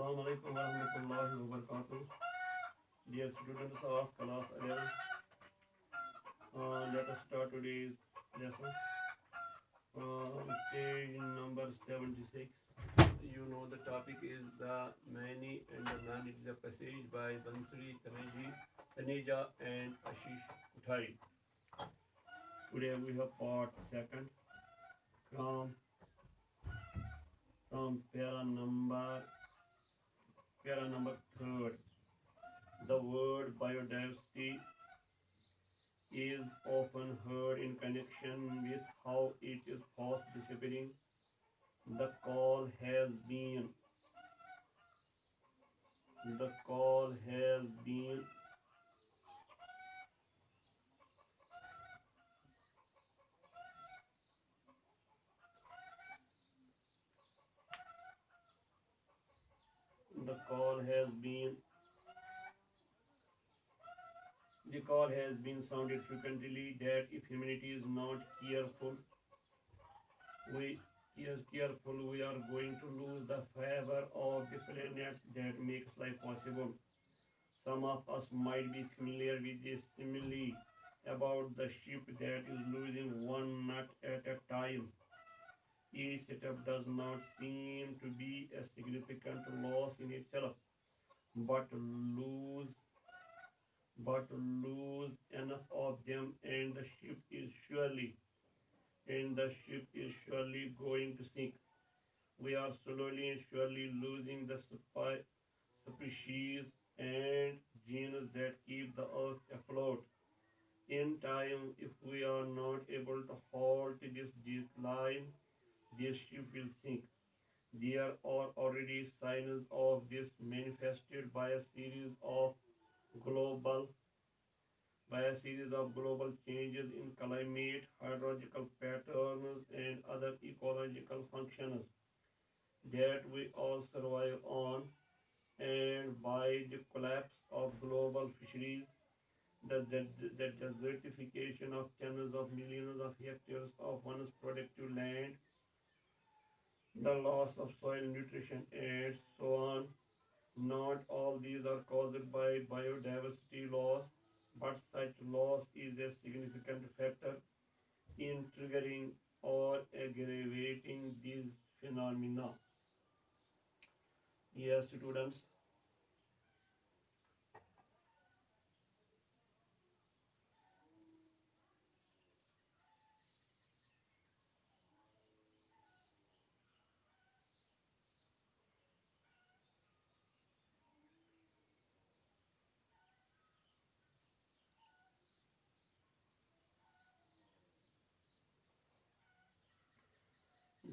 Assalamu alaikum warahmatullahi wabarakatuh. Dear students of class 11, let us start today's lesson. Page number 76. You know the topic is the many and the man. It is a passage by Bansuri Taneja and Ashish Kuthari. Today we have part second from para number third. The word biodiversity is often heard in connection with how it is fast disappearing. The call has been the call has been the call has been the call has been sounded frequently that if humanity is not careful, we we are going to lose the fiber of the planet that makes life possible. Some of us might be familiar with the simile about the ship that is losing one nut at a time. Each setup does not seem to be a significant loss in itself, but lose lose enough of them and the ship is surely going to sink. We are slowly and surely losing the species and genes that keep the earth afloat. In time, if we are not able to halt this decline, this ship will sink. There are already signs of this manifested by a series of global changes in climate, hydrological patterns, and other ecological functions that we all survive on, and by the collapse of global fisheries, the desertification of tens of millions of hectares of once productive land, the loss of soil nutrition, and so on. Not all these are caused by biodiversity loss, but such loss is a significant factor in triggering or aggravating these phenomena. Yes, students,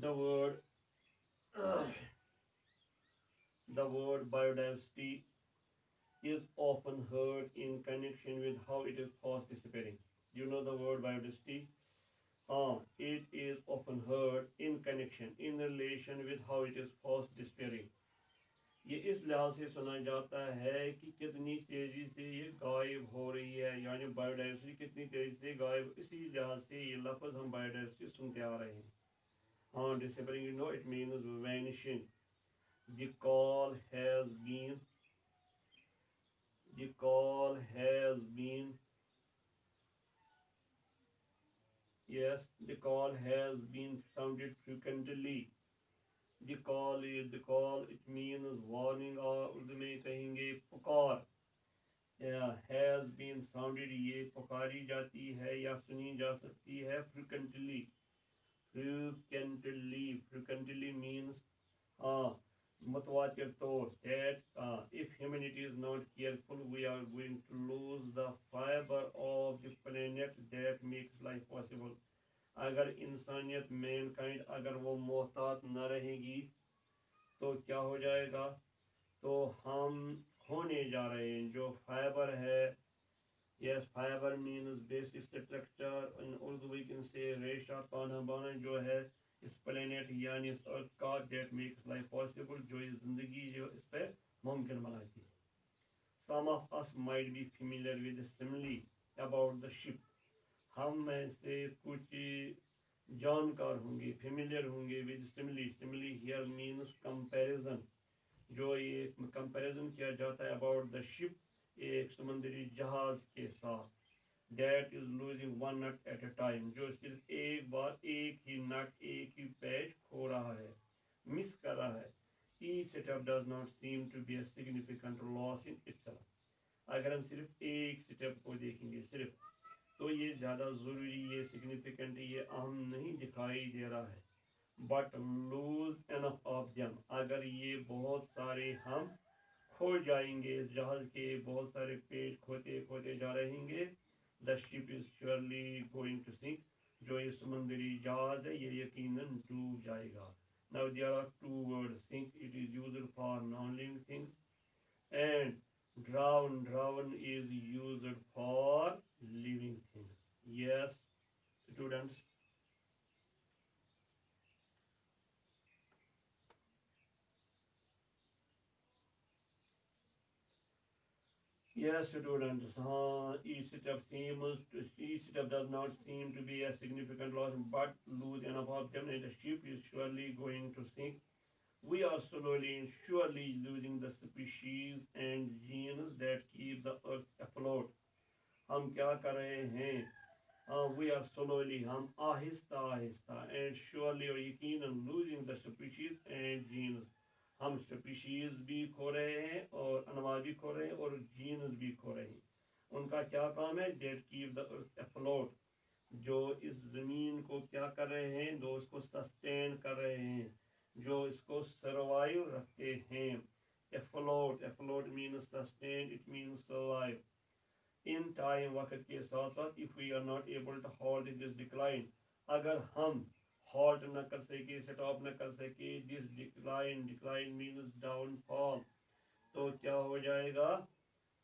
the word the word biodiversity is often heard in connection with how it is fast disappearing. You know the word biodiversity? It is often heard in connection, in relation with how it is fast disappearing. ये इस लिहाज से सुना जाता है कि कितनी तेजी से ये गायब हो रही है, यानी बायोडाइवर्सिटी कितनी तेजी से गायब, इसी लिहाज से ये लफ्ज़ हम बायोडाइवर्सिटी सुनते आ रहे हैं. हाँ, disappearing, you know it means vanishing. The call has been the call has been yes, the call has been sounded frequently. The call it means warning और उर्दू में कहेंगे पुकार. Has been sounded, ये पुकारी जाती है या सुनी जा सकती है frequently. Frequently means mutawatir तौर, that if humanity is not careful, we are going to lose the fiber of the planet that makes life possible. अगर इंसानियत मैनकाइंड अगर वो मोहतात न रहेगी तो क्या हो जाएगा, तो हम खोने जा रहे हैं. जो फाइबर है, yes, fibre means basic structure, in Urdu we can say रेशा ताना बाना, जो है इस प्लेनेट यानी इस अर्थ का, दैट मेक्स लाइफ पॉसिबल, जो इस ज़िंदगी जो इस पर मुमकिन बनाती है. Some of us might be familiar with simile about the ship. हम में से कुछ जानकार होंगे, फेमिलियर होंगे with simile. Simile here means comparison. जो ये कंपैरिजन किया जाता है अबाउट द शिप, एक समुद्री जहाज के साथ, that is losing one nut at a time, जो सिर्फ एक बार एक ही नट एक ही पैच खो रहा है, मिस कर रहा है। Each step does not seem to be a significant loss in itself. अगर हम सिर्फ एक स्टेप को देखेंगे सिर्फ, तो ये ज़्यादा ज़रूरी, ये सिग्निफिकेंट, ये अहम नहीं दिखाई दे रहा है। But lose enough of them, अगर ये बहुत सारे हम खो जाएंगे, इस जहाज के बहुत सारे पेज खोते खोते जा रहेंगे, the ship is surely going to sink, जो ये समुद्री जहाज है ये यकीनन डूब जाएगा। Now there are two word, sink it is used for non living things, and drown is used for living things. Yes, students. Yes, students. Each step does not seem to be a significant loss, but lose enough of them, and the ship is surely going to sink. We are slowly and surely losing the species and genes that keep the earth afloat. हम क्या कर रहे हैं? We are slowly, हम Aahista Aahista, and surely और यकीनन losing the species and genes, हम species भी खो रहे हैं और अनवा भी खो रहे हैं और जीन्स भी खो रहे हैं। उनका क्या काम है? That keep the earth afloat, जो इस ज़मीन को क्या कर रहे हैं? जो इसको सस्टेन कर रहे हैं, जो इसको सर्वाइव रखते हैं। Afloat, afloat means sustain, it means survive. In time, वक्त के साथ साथ, if we are not able to hold this decline, अगर हम हॉल्ट न कर सके, स्टॉप न कर सके this decline, decline means downfall, तो क्या हो जाएगा?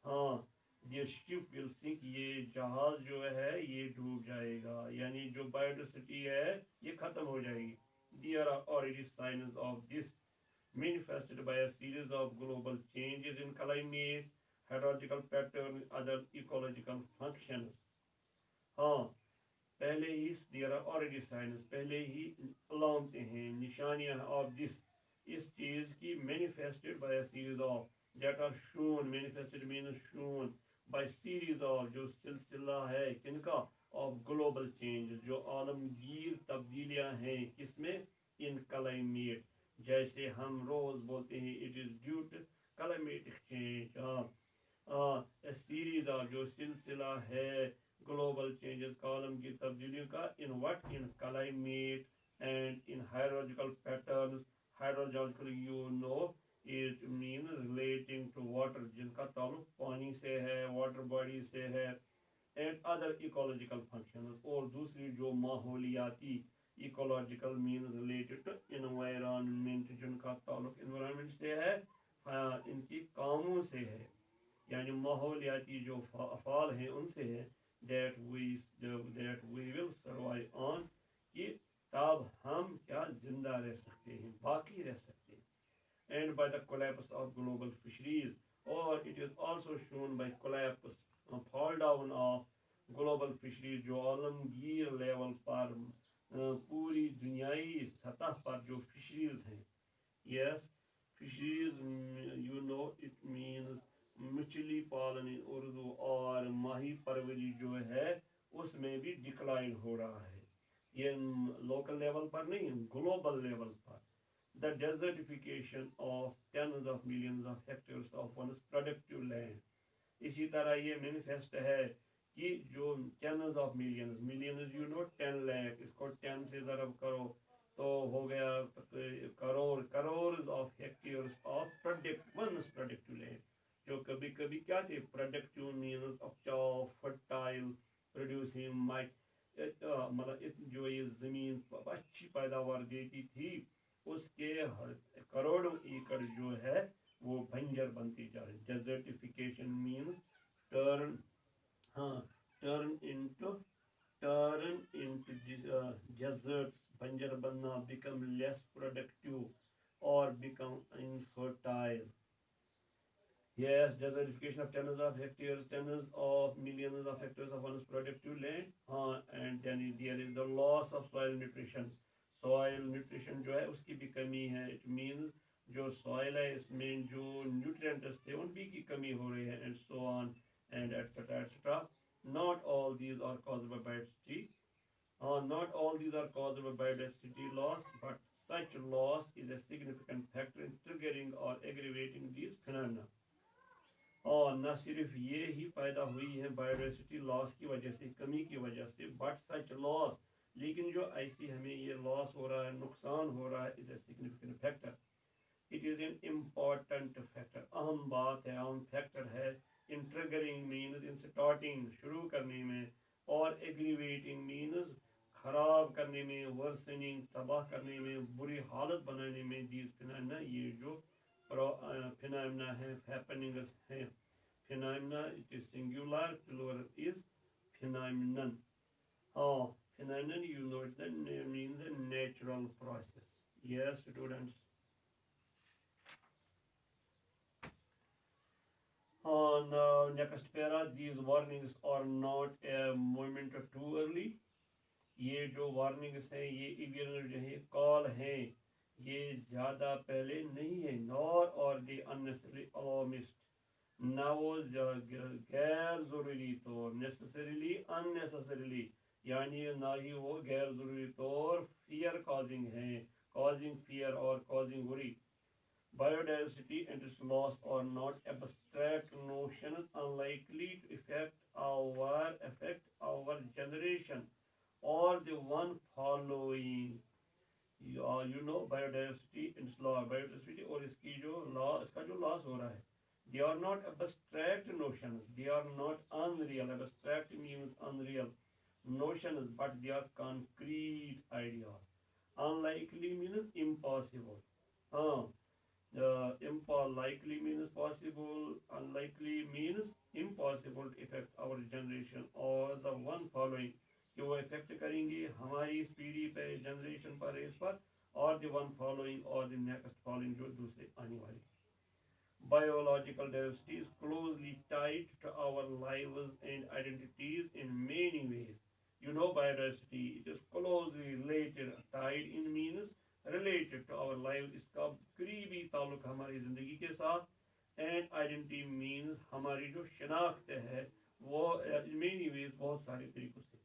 हाँ, ये शिप विल सिंक, ये जहाज जो है ये डूब जाएगा, यानी जो बायोडाइवर्सिटी है ये खत्म हो जाएगी। There are already science of this manifested by a series of global changes in climate, hydrological pattern, other ecological functions. हाँ, पहले ही देयर आर ऑलरेडी साइंस, पहले ही अलामते हैं, निशानियां ऑफ दिस, इस चीज़ की, manifested by a series of, that are shown, manifested means shown, by series of, जो सिलसिला है किनका? ऑफ ग्लोबल चेंज, जो आलमगीर तब्दीलियां हैं, किसमें? इन क्लाइमेट, जैसे हम रोज बोलते हैं it is due to climatic change. Series of, जो सिलसिला है ग्लोबल चेंजेस, कॉलम की तब्दीलियों का, in what? In climate and in hydrological patterns. Hydrological you know it mean relating to water, जिनका ताल्लुक पानी से है, वाटर बॉडी से है, एंड अदर इकोलॉजिकल फंक्शंस, और दूसरी जो माहौलियाती, ecological mean related to environment, जिनका ताल्लुक एनवायरनमेंट से है, इनकी कामों से है, यानी माहौलियाती जो अफ़ाल हैं उनसे है। That we will survive on, कि तब हम क्या जिंदा रह सकते हैं, बाकी रह सकते हैं। And by the collapse of global fisheries, और it is also shown by collapse, fall down of global fisheries, जो आलमगीर लेवल पर पूरी दुनियाई सतह पर जो फिशरीज हैं। Yes, fisheries, you know it means मछली पालन इन उर्दू, और माही परवरी जो है उसमें भी डिक्लाइन हो रहा है। ये लोकल लेवल पर नहीं, ग्लोबल लेवल पर। The desertification of tens of millions of hectares of once productive land, इसी तरह ये मैनिफेस्ट है कि जो tens of millions, millions you know 10 lakh, इसको 10 से ज़रब करो तो हो गया crore, crore of hectares of product once productive land, जो कभी कभी क्या थे? Productive means of fertile, producing might, मतलब जो ये ज़मीन अच्छी पैदावार देती थी, उसके करोड़ों एकड़ जो है वो बंजर बनती जा रही। डेजर्टिफिकेशन मीन्स टर्न, हाँ, टर्न इनटू, डेजर्ट्स, बंजर बनना, बिकम लेस प्रोडक्टिव और become infertile. Yes, desertification of tens of hectares, tens of millions of hectares of one's productive land, and then there is the loss of soil nutrition. Soil nutrition जो है उसकी भी कमी है. It means जो soil है इसमें जो न्यूट्रिएंट्स थे उनकी की कमी हो रही है, and so on and etcetera etcetera. Not all these are caused by biodiversity. Not all these are caused by biodiversity loss, but such loss is a significant factor in triggering or aggravating these phenomena. और न सिर्फ ये ही पैदा हुई है biodiversity loss की वजह से, कमी की वजह से, बट सच लॉस, लेकिन जो ऐसी हमें ये लॉस हो रहा है, नुकसान हो रहा है, is a significant factor. It is an important factor, अहम बात है, अहम फैक्टर है. इन ट्रिगरिंग मीन्स इन स्टार्टिंग, शुरू करने में, और एग्रीवेटिंग मीन्स खराब करने में, वर्सनिंग तबाह करने में, बुरी हालत बनाने में, दीज फिनोमेना, ये जो फिनोमेना है, हैपनिंग्स है. Phenomena it is singular, plural is phenomenon. हाँ, phenomenon you know it then means a natural process. Yes, students. On next para, these warnings are not a moment too early. ये जो warnings हैं, ये इवियन जो है, call हैं, ये ज़्यादा पहले नहीं है. नॉर और दे अननेसेसरी अलार्मिस्ट, ना वो गैर ज़रूरी तौर, नेसेसरीली अननेसेसरीली, यानी ना ही वो गैर ज़रूरी तौर फियर कॉजिंग है, कॉजिंग फियर और causing worry. Biodiversity and its loss are not abstract notions unlikely to affect our generation or the one following. You know biodiversity and its law, biodiversity और इसकी जो law, इसका जो loss हो रहा है, they are not abstract notions, they are not unreal. Abstract means unreal notions, but they are concrete ideas. Unlikely means impossible. हाँ, likely means possible, unlikely means impossible to affect our generation or the one following, कि वो effect करेंगे हमारी इस पीढ़ी पे, generation पर, इस पर, और द वन फॉलोइंग और द नेक्स्ट फॉलोइंग, जो दूसरे आने वाली. Biological diversity is closely tied to our lives and identities in many ways. You know biodiversity, it is closely related, tied in means related to our life, इसका करीबी ताल्लुक हमारी ज़िंदगी के साथ, एंड आइडेंटिटी मीन्स हमारी जो शनाख्त है वो in many ways बहुत सारे तरीकों से.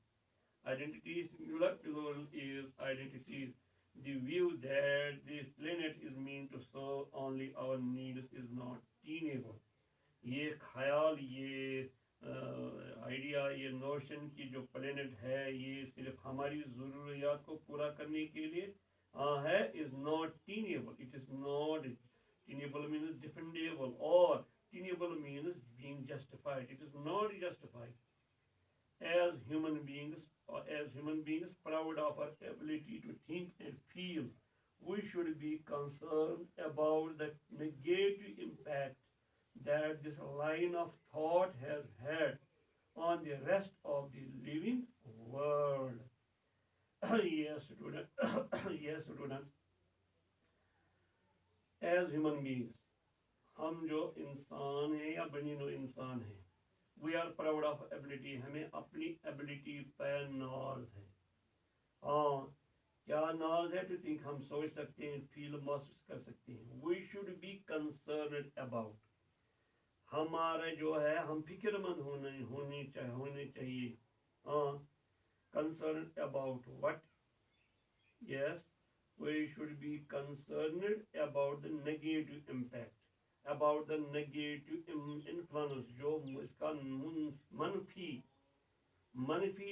Identity singular, plural is identities. The view that this planet is meant to serve only our needs is not tenable. ये ख्याल, ये आइडिया, ये नोशन की जो प्लेनेट है ये सिर्फ हमारी ज़रूरियात को पूरा करने के लिए है, is not tenable. It is not tenable means defendable, or tenable means being justified. It is not justified. As human beings proud of our ability to think and feel, we should be concerned about the negative impact that this line of thought has had on the rest of the living world. Yes, student. Yes, student. As human beings, हम जो इंसान हैं या बनी नो इंसान हैं, we are proud of ability, हमें अपनी एबिलिटी पर नाज है. हाँ, क्या नाज है? टू थिंक, हम सोच सकते हैं, फील महसूस कर सकते हैं. We should be concern about, हमारा जो है, हम फिक्रमंद होने चाहिए. हाँ, concern about what? Yes, we should be concern about the negative impact, about the negative influence, जो इसका मनफी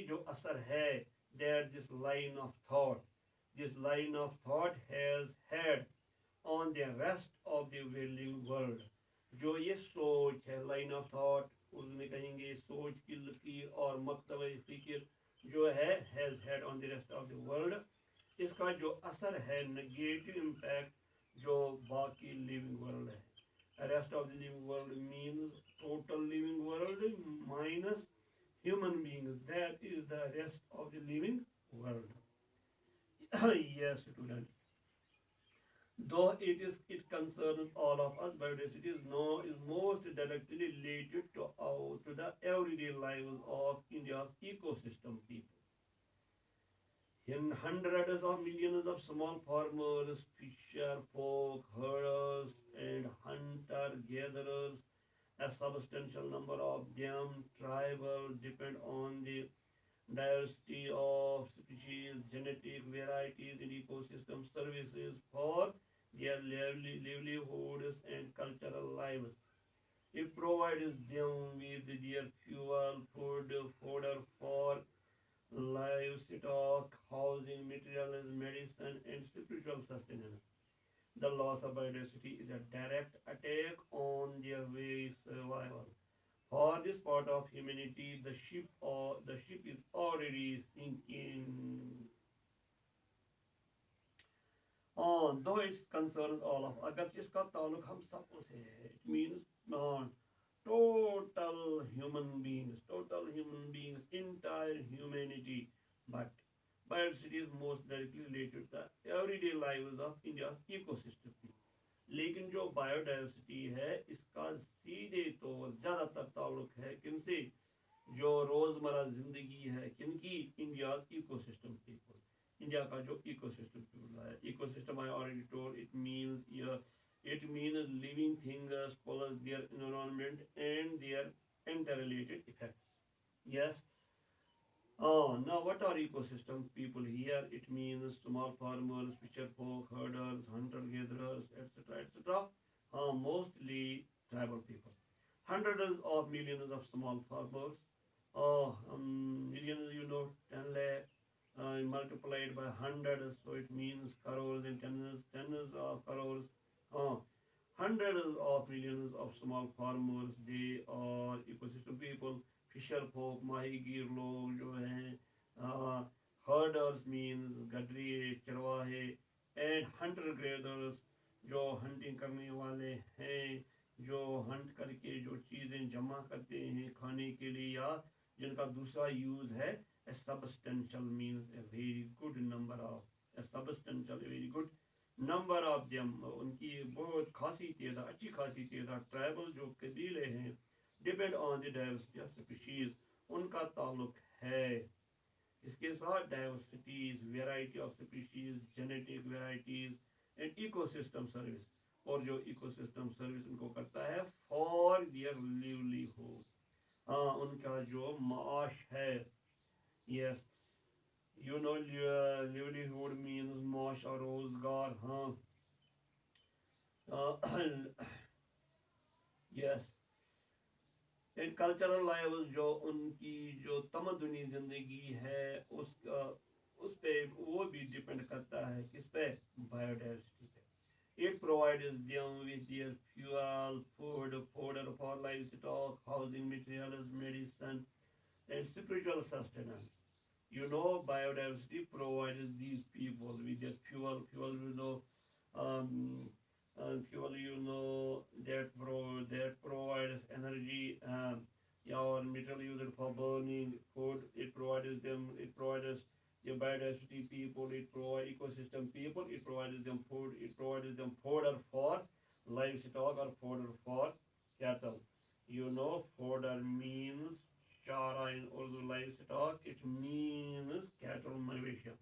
जो असर है, that this line of thought has had on the rest of the living world. जो ये सोच है, लाइन ऑफ थॉट, उसमें कहेंगे सोच की लकीर और मकतब फिक्र जो है, has had on the rest of the world, इसका जो असर है, नेगेटिव इम्पैक्ट जो बाकी लिविंग वर्ल्ड है. Rest of the living world means total living world minus human beings. That is the rest of the living world. Yes, student. Though it concerns all of us, biodiversity is most directly related to the everyday lives of India's ecosystem people. In hundreds of millions of small farmers, fisher folk, herders, substantial number of them. Tribal depend on the diversity of species, genetic varieties in ecosystem services for their livelihoods and cultural lives. It provides them with their fuel, food, fodder for livestock, housing, materials, medicine, and spiritual sustenance. The loss of biodiversity is a direct attack on their very survival. For this part of humanity, the ship is already sinking. Though it concerns all of अगर इसका ताल्लुक हम सबको से है, it means total human beings, entire humanity. But biodiversity is most directly related to the everyday lives of India's ecosystem. लेकिन जो biodiversity है इसका सीधे तौर ज़्यादातर ताल्लुक है किनसे, जो रोज़मर्रा ज़िंदगी है किनकी, इंडिया इकोसिस्टम पीपल, इंडिया का जो इकोसिस्टम पीपल है. Ecosystem I already told it means living things plus their environment and their interrelated effects. Yes. Now what are ecosystem people here? It means small farmers, fisher folk, herders, hunter gatherers, etc., etc. Mostly tribal people. Hundreds of millions of small farmers. Millions, 10 lakh multiplied by hundreds, so it means crores and tens of crores. Uh, Hundreds of millions of small farmers, they are ecosystem people. Fisher folk, माहीगीर लोग जो हैं, herders means गडरिए, चरवाहे, and hunter gatherers जो hunting करने वाले हैं, जो hunt करके जो चीज़ें जमा करते हैं खाने के लिए या जिनका दूसरा यूज़ है. A substantial means a very good number of, a substantial, a very good number of them. उनकी बहुत खासी तादाद, अच्छी खासी तादाद. ट्राइबल जो कबीले हैं, depend on the diversity of species, उनका ताल्लुक है इसके साथ. Diversities, variety of species, genetic varieties and ecosystem service. और जो इकोसिस्टम सर्विस उनको करता है फॉर देयर लिवलीहुड, उनका जो माश है. यस, livelihood means माश और रोजगार. यस. इन कल्चरल लाइव्स जो उनकी जो तमदुनी जिंदगी है उस पे वो भी डिपेंड करता है किस पे, बायोडाइवर्सिटी पे. It provides them with their fuel, food, fodder for livestock, housing materials, medicine, and spiritual sustenance. Biodiversity provides these people with their fuel. Um, Fuel, that provides energy. Or material used for burning food. It provides them. It provides the biodiversity people. It provides ecosystem people. It provides them food. It provides them fodder for livestock or fodder for cattle. Fodder means chara in Urdu, livestock. It means cattle, मवेशियाँ.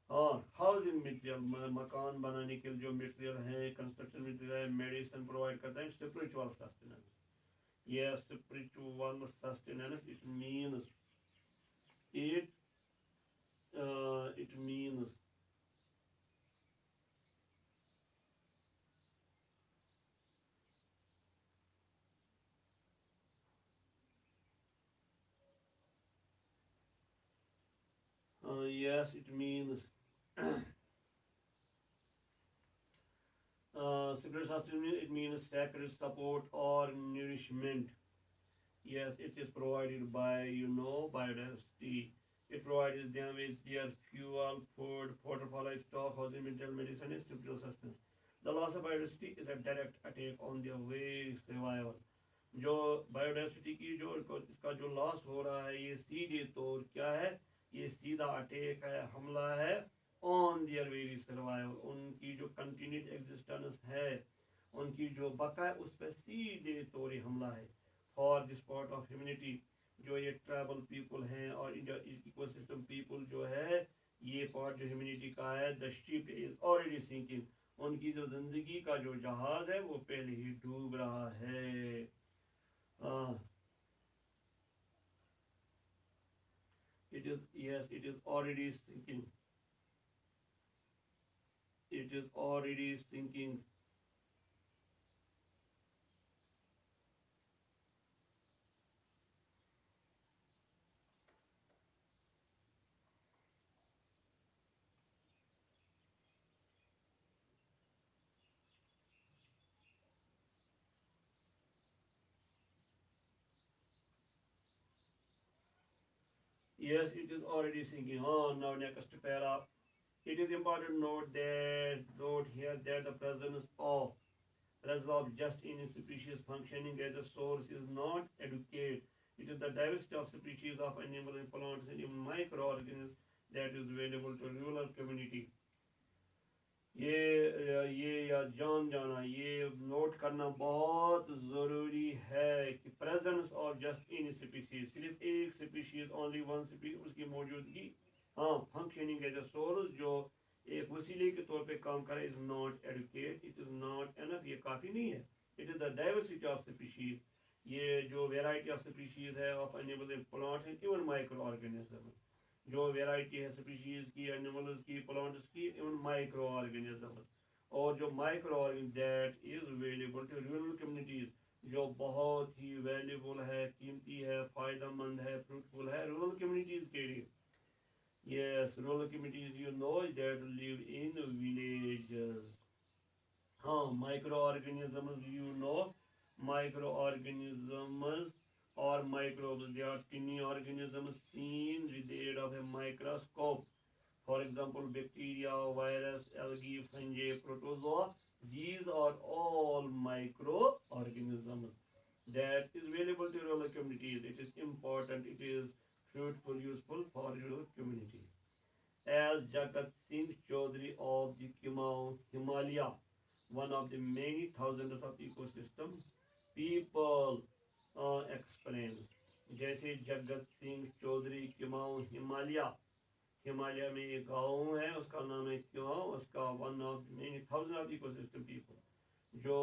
और housing material, मकान बनाने के लिए जो material है, construction material है, medicine provide करता है. Spiritual sustenance. Yes, spiritual sustenance. It it means yes, it means spiritual sustenance. It means sacred support or nourishment. Yes, it is provided by biodiversity. It provides them with their fuel, food, water for livestock, housing, material, medicine, and spiritual sustenance. The loss of biodiversity is a direct attack on their very survival. जो biodiversity की जो इसका जो loss हो रहा है, ये सीधे तौर क्या है, ये सीधा अटैक है, हमला है ऑन दियर वेरी सर्वाइवल. उनकी जो कंटिन्यूड एग्जिस्टेंस है, उनकी जो बका है, उस पर सीधे तौर हमला है. For this part of humanity, जो ये ट्राइबल पीपल हैं और इकोसिस्टम पीपल जो है, ये पार्ट जो ह्यूमनिटी का है, the ship is already sinking. उनकी जो जिंदगी का जो जहाज है वो पहले ही डूब रहा है. uh, it is, yes, it is already sinking. It is already sinking. Yes, it is already sinking. Oh, now next para. It is important to note here that the presence of just in species functioning as a source is not adequate. It is the diversity of species of animals and plants and even microorganisms that is available to rural community. ये या जान जाना ये note करना बहुत ज़रूरी है कि presence of just in species, सिर्फ एक स्पीशीज ओनली वन स्पीशीज उसकी मौजूदगी, हाँ, फंक्शनिंग एज अ सोर्स जो एक वसीले के तौर पे काम करे is not educate, it is not enough, ये काफ़ी नहीं है. It is the diversity of species, ये जो वेराइटी ऑफ स्पीशीज है of animal plant and even micro organism, जो वेराइटी है स्पीशीज की, एनिमल्स की, प्लांट्स की, इवन माइक्रो ऑर्गेनिज्म, और जो micro organ that is available to rural communities, जो बहुत ही वैल्यूबल है, कीमती है, फ़ायदेमंद है, फ्रूटफुल है रूरल कम्युनिटीज़ के लिए. Yes, rural communities, you know, that live in villages. हाँ, microorganisms, you know, microorganisms or microbes, they are tiny organisms seen with the aid of a microscope. For example, bacteria, virus, algae, fungi, protozoa. These are all microorganisms that is available to rural communities. It is important, it is fruitful, useful for rural communities. As Jagat Singh Chaudhary of the Kimau, Himalaya, one of the many thousands of ecosystem people explains. जैसे जगत सिंह चौधरी किमाऊ हिमालय, हिमालय में एक गाँव है उसका नाम है किमाऊ, उसका one of many thousand of ecosystem people, जो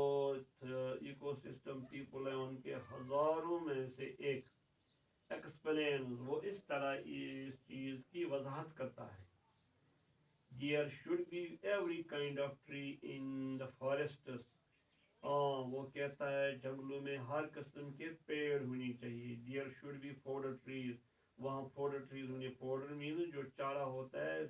इकोसिस्टम पीपल है उनके हजारों में से एक एक्सप्लेन, वो इस तरह इस चीज़ की वजाहत करता है. There should be every kind of tree in the forests. हाँ, वो कहता है जंगलों में हर किस्म के पेड़ होनी चाहिए. There should be fodder trees. वहाँ fodder trees होंगे. Fodder means जो चारा होता है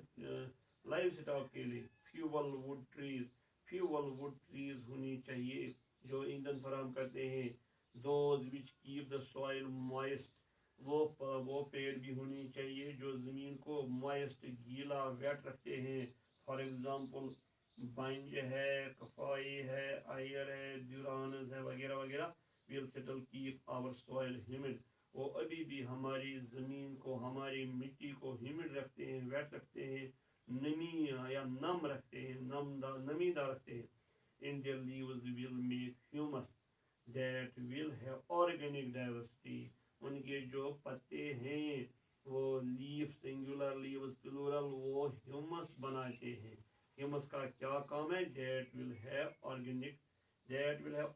लाइव स्टॉक के लिए. Fuel wood trees. Fuel wood trees होनी चाहिए जो ईंधन फराहम करते हैं. Those which keep the soil moist. वो पेड़ भी होनी चाहिए जो ज़मीन को मॉइस्ट, गीला, वेट रखते हैं. फॉर एग्जांपल बांज है, कफाई है, आयर है, ड्यूरानस है, वगैरह वगैरह. Will settle keep our soil humid. वो अभी भी हमारी ज़मीन को, हमारी मिट्टी को ह्यूमिड रखते हैं, वेट रखते हैं, नमी या नम रखते हैं, नमीदार रखते हैं. In their leaves will make humus that will have organic diversity. उनके जो पत्ते हैं वो लीफ, सिंगुलर लीव्स, प्लूरल, वो ह्यूमस बनाते हैं. ह्यूमस का क्या काम है? That will have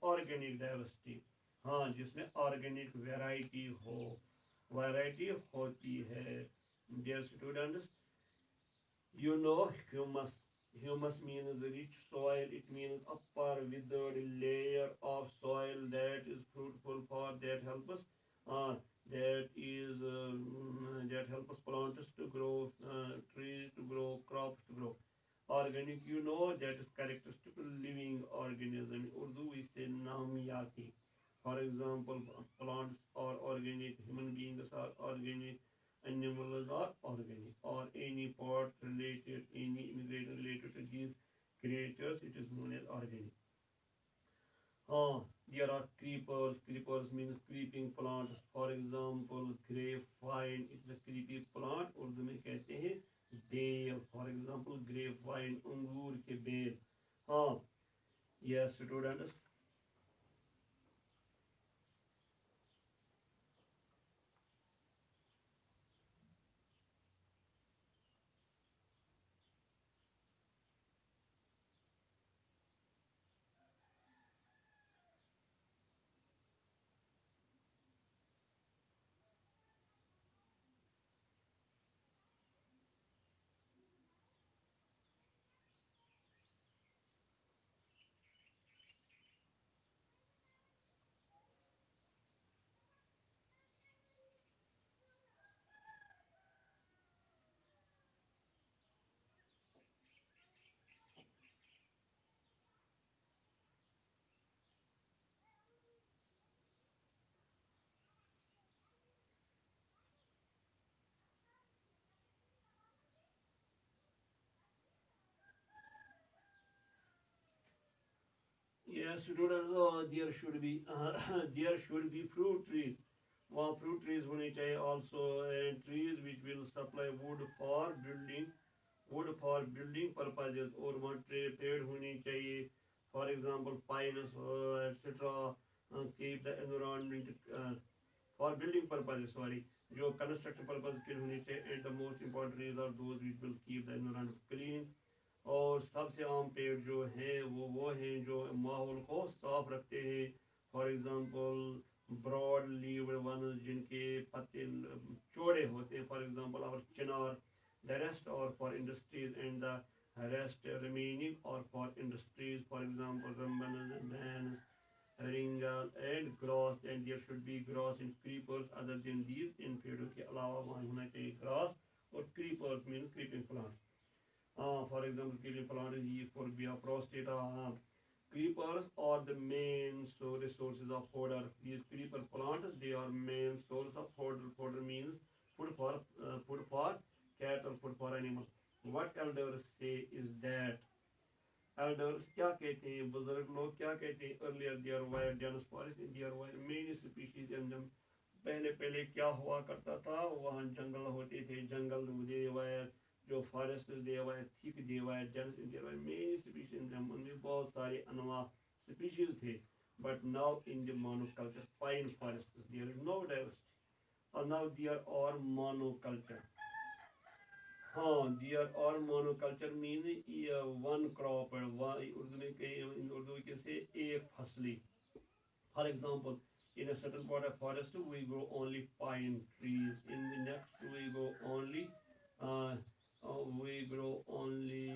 organic diversity. हाँ, जिसमें ऑर्गेनिक वैरायटी हो, वैरायटी होती है. Dear students, you know humus. Humus means rich soil. It means upper withered layer of soil that is fruitful for that help us. Uh, that is that help us plants to grow, trees to grow, crops to grow. Organic, you know, that is characteristic living organism. Urdu we say namiyati. For example, plants are organic, human beings are organic, animals are organic, or any part related, any ingredient related to these creatures, it is known as organic. There are creepers. Creepers means creeping plants. For example, grapevine, it is a creepy plant. Urdu में कहते हैं bell. For example, grapevine, अंगूर के bell. हाँ, yes students. Yes, students, there should be there should be fruit trees. वहाँ fruit trees होने चाहिए also, and trees which will supply wood for building purposes, और वहाँ पेड़ होने चाहिए, for example pines, etc. Keep the environment for building purposes, sorry, जो construction purpose के लिए होने चाहिए, and the most important trees are those which will keep the environment clean. और सबसे आम पेड़ जो हैं वो हैं जो माहौल को साफ रखते हैं, for example broad leaved one, जिनके पत्ते चौड़े होते हैं, for example our chinar, the rest are for industries and the rest remaining are for industries, for example bamboo, ringal and grass, and there should be grass and creepers other than these, इन पेड़ों के अलावा वहाँ होना चाहिए grass और creepers means creeping plants. For example, creeping plant is used for bioprostate. Creepers are the main resources of fodder. These creeper plants, they are main source of fodder. Fodder means food for cattle, food for animals. What elders say is that elders क्या कहते हैं, बुजुर्ग लोग क्या कहते हैं, earlier there were dense forests and there were many species in them. पहले पहले क्या हुआ करता था, वहाँ जंगल होते थे, जंगल they were जो forest they were thick they were dense they were many species in them, उनमें बहुत सारे अनवा species थे. But now in the monoculture pine forests there is no diversity, and now there are monoculture. हाँ, there are monoculture mean one crop, Urdu में उर्दू कैसे एक फसली. For example, in a certain part of forest we grow only pine trees, in the next uh, we grow only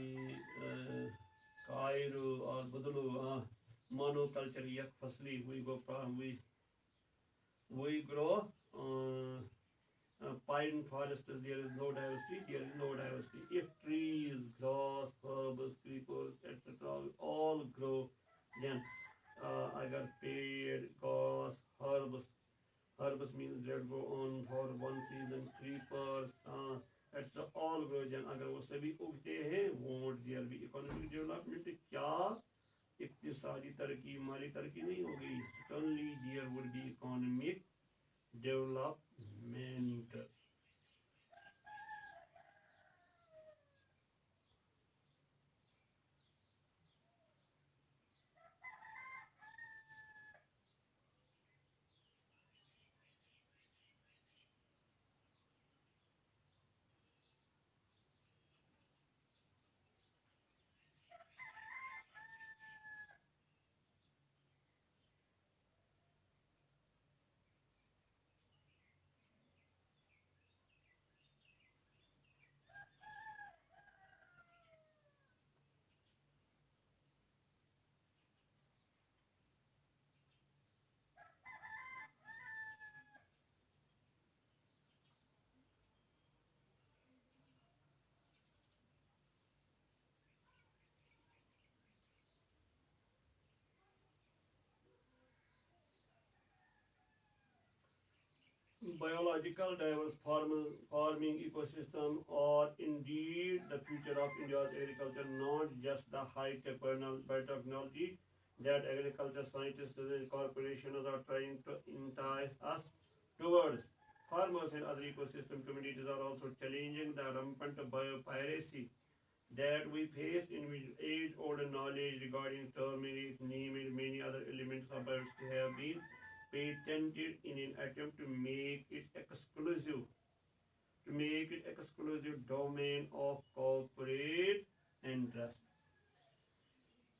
kairu or budulu. Monoculture yak fasli we grow pine forests, there is no diversity. If trees, grass, herbs, creepers, etc. all grow, then agar पेड़, grass, herbs means that go on for one season, creepers, etc. all grow, then अगर वो सभी उगते हैं, won't there be economic development? क्या इक्तिसादी तरक्की, माली तरक्की नहीं होगी? Certainly there would be economic development. Biological diverse farming ecosystem are indeed the future of India's agriculture, not just the high-tech biotechnology that agriculture scientists and corporations are trying to entice us towards. Farmers and other ecosystem communities are also challenging the rampant biopiracy that we face, in which age-old knowledge regarding turmeric, neem, and many other elements of biodiversity have been patented in an attempt to make it exclusive domain of corporate interest.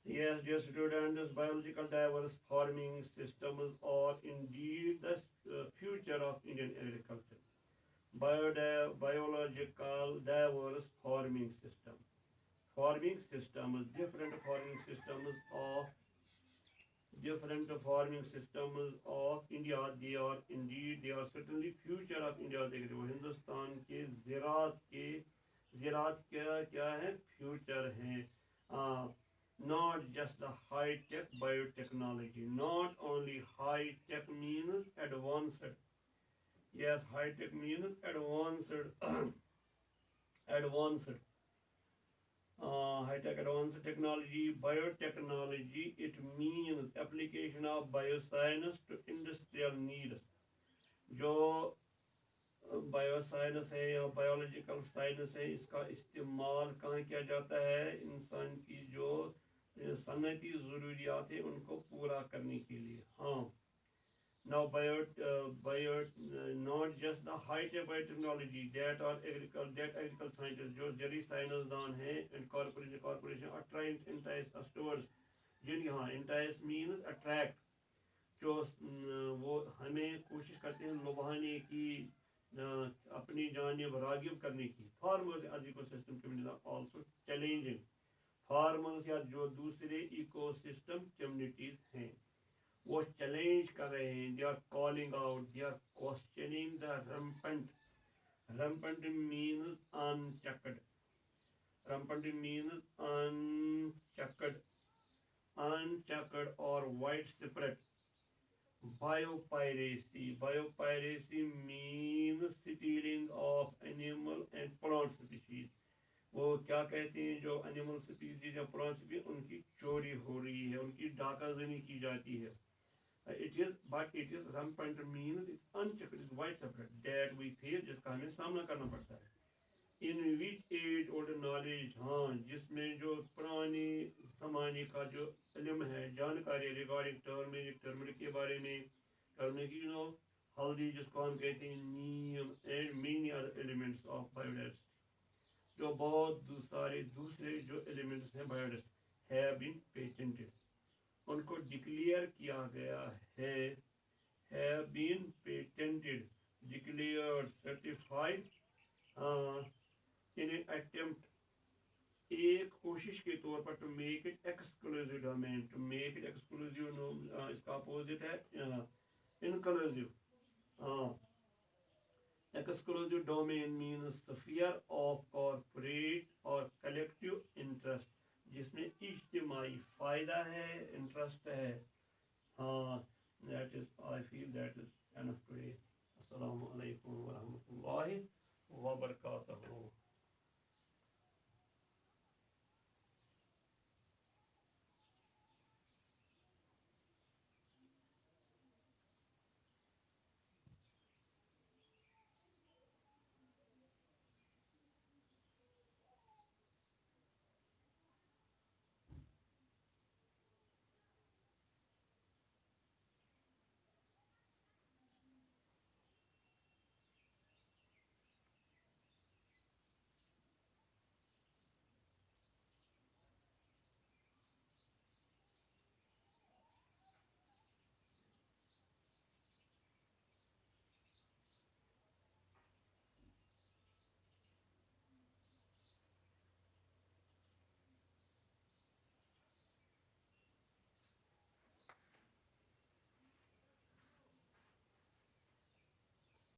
Yes, dear students, biological diverse farming systems are indeed the future of Indian agriculture. Biological diverse farming system. Farming systems, different farming systems of India, they are certainly future of India's agriculture. Hindustan के ज़राअत क्या है, future है. Not just the high tech biotechnology, not only high tech means advanced. Yes, high tech means advanced. High tech advanced technology, biotechnology, it means means application of bioscience to industrial needs. जो bioscience है या biological science है, इसका इस्तेमाल कहाँ किया जाता है? इंसान की जो सनती ज़रूरियात है उनको पूरा करने के लिए। हाँ, now bio not just the high tech biotechnology that agriculture scientist, जो जरी साइंसदान है and corporation attract entice stores, जिन यहाँ इंटाइस मीन्स अट्रैक्ट, जो वो हमें कोशिश करते हैं लुभाने की, अपनी जानिब रागिब करने की। Farmers as ecosystem communities also challenging. Farmers या जो दूसरे इकोसिस्टम कम्युनिटीज हैं वो चैलेंज कर रहे हैं। They are calling out, they are questioning the rampant means unchecked, rampant means unchecked और widespread Biopiracy means stealing of animal and plant species। वो क्या कहते हैं, जो एनिमल स्पीसीज या प्लांट स्पीसीज उनकी चोरी हो रही है, उनकी डाकाजनी की जाती है। It is rampant means it's unchecked, it's widespread that we face, जिसका हमें सामना करना पड़ता है। इन विच एज ओल्ड नॉलेज, हाँ, जिसमें जो पुरानी जमाने का जो इल्म है, जानकारी रिगार्डिंग टर्मरिक के बारे में, टर्मरिक हल्दी जिसको हम कहते हैं, neem and many other elements of biodiversity, जो बहुत सारे दूसरे जो एलिमेंट्स हैं बायोडाइवर्सिटी हैव बीन पेटेंटेड, उनको डिक्लेयर किया गया है, have been patented, declared, certified in an attempt, एक कोशिश के तौर पर, to make it exclusive domain, to make it exclusive, इसका अपोजिट है inclusive. Exclusive domain means sphere of corporate और कलेक्टिव इंटरेस्ट, जिसमें इज्तिमाई फायदा है, इंटरेस्ट है। हाँ, that is, I feel that is enough today. अस्सलामु अलैकुम व रहमतुल्लाहि व बरकातहू।